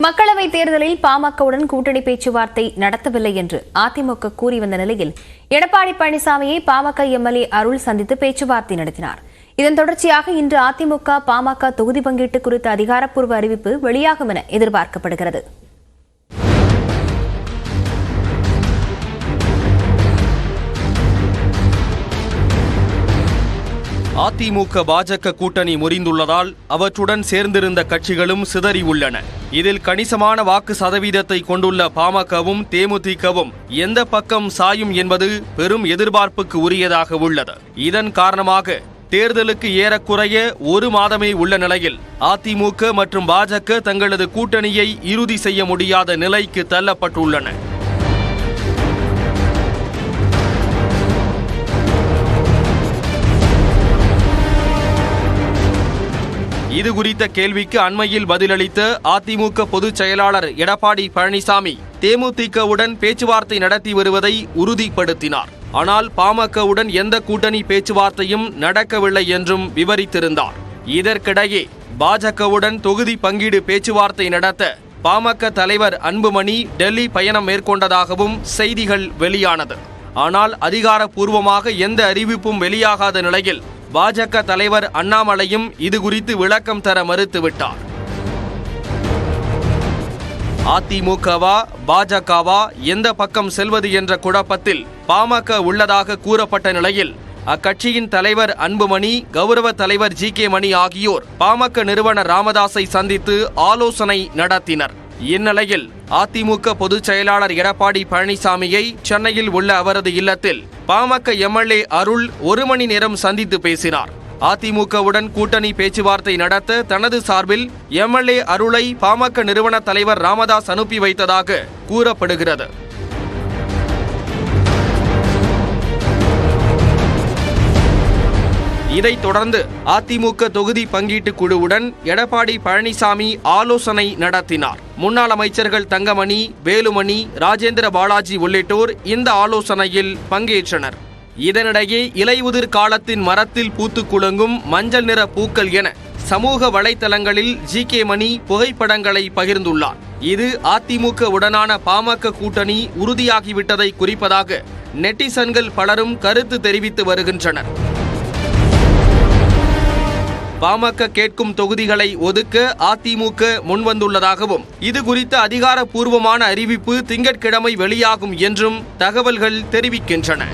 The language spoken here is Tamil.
மக்களவைத் தேர்தலில் பாமகவுடன் கூட்டணி பேச்சுவார்த்தை நடத்தவில்லை என்று அதிமுக கூறி வந்த நிலையில் எடப்பாடி பழனிசாமியை பாமக எம்எல்ஏ அருள் சந்தித்து பேச்சுவார்த்தை நடத்தினார். இதன் தொடர்ச்சியாக இன்று அதிமுக பாமக தொகுதி பங்கீட்டு குறித்த அதிகாரப்பூர்வ அறிவிப்பு வெளியாகும் என எதிர்பார்க்கப்படுகிறது. அதிமுக பாஜக கூட்டணி முறிந்துள்ளதால் அவற்றுடன் சேர்ந்திருந்த கட்சிகளும் சிதறி உள்ளன. இதில் கணிசமான வாக்கு சதவீதத்தை கொண்டுள்ள பாமகவும் தேமுதிகவும் எந்த பக்கம் சாயும் என்பது பெரும் எதிர்பார்ப்புக்கு உரியதாக உள்ளது. இதன் காரணமாக தேர்தலுக்கு ஏறக்குறைய ஒரு மாதமே உள்ள நிலையில் அதிமுக மற்றும் பாஜக தங்களது கூட்டணியை இறுதி செய்ய முடியாத நிலைக்கு தள்ளப்பட்டுள்ளன. இது குறித்த கேள்விக்கு அண்மையில் பதிலளித்த அதிமுக பொதுச் செயலாளர் எடப்பாடி பழனிசாமி தேமுதிகவுடன் பேச்சுவார்த்தை நடத்தி வருவதை உறுதிப்படுத்தினார். ஆனால் பாமகவுடன் எந்த கூட்டணி பேச்சுவார்த்தையும் நடக்கவில்லை என்றும் விவரித்திருந்தார். இதற்கிடையே பாஜகவுடன் தொகுதி பங்கீடு பேச்சுவார்த்தை நடத்த பாமக தலைவர் அன்புமணி டெல்லி பயணம் மேற்கொண்டதாகவும் செய்திகள் வெளியானது. ஆனால் அதிகாரப்பூர்வமாக எந்த அறிவிப்பும் வெளியாகாத நிலையில் பாஜக தலைவர் அண்ணாமலையும் இது குறித்து விளக்கம் தர மறுத்துவிட்டார். அதிமுகவா பாஜகவா எந்த பக்கம் செல்வது என்ற குழப்பத்தில் பாமக உள்ளதாக கூறப்பட்ட நிலையில் அக்கட்சியின் தலைவர் அன்புமணி, கௌரவ தலைவர் ஜி.கே. மணி ஆகியோர் பாமக நிறுவனர் ராமதாஸை சந்தித்து ஆலோசனை நடத்தினர். இந்நிலையில் அதிமுக பொதுச் செயலாளர் எடப்பாடி பழனிசாமியை சென்னையில் உள்ள அவரது இல்லத்தில் பாமக எம்எல்ஏ அருள் 1 மணி நேரம் சந்தித்து பேசினார். அதிமுகவுடன் கூட்டணி பேச்சுவார்த்தை நடத்த தனது சார்பில் எம்எல்ஏ அருளை பாமக நிறுவன தலைவர் ராமதாஸ் அனுப்பி வைத்ததாக கூறப்படுகிறது. இதைத் தொடர்ந்து அதிமுக தொகுதி பங்கீட்டு குழுவுடன் எடப்பாடி பழனிசாமி ஆலோசனை நடத்தினார். முன்னாள் அமைச்சர்கள் தங்கமணி, வேலுமணி, ராஜேந்திர பாலாஜி உள்ளிட்டோர் இந்த ஆலோசனையில் பங்கேற்றனர். இதனிடையே இலையுதிர் காலத்தின் மரத்தில் பூத்து குலுங்கும் மஞ்சள் நிற பூக்கள் என சமூக வலைதளங்களில் ஜி.கே. மணி புகைப்படங்களை பகிர்ந்துள்ளார். இது அதிமுக உடனான பாமக கூட்டணி உறுதியாகிவிட்டதை குறிப்பதாக நெட்டிசன்கள் பலரும் கருத்து தெரிவித்து வருகின்றனர். பாமக கேட்கும் தொகுதிகளை ஒதுக்க அதிமுக முன்வந்துள்ளதாகவும் இது குறித்த அதிகாரப்பூர்வமான அறிவிப்பு திங்கட்கிழமை வெளியாகும் என்றும் தகவல்கள் தெரிவிக்கின்றன.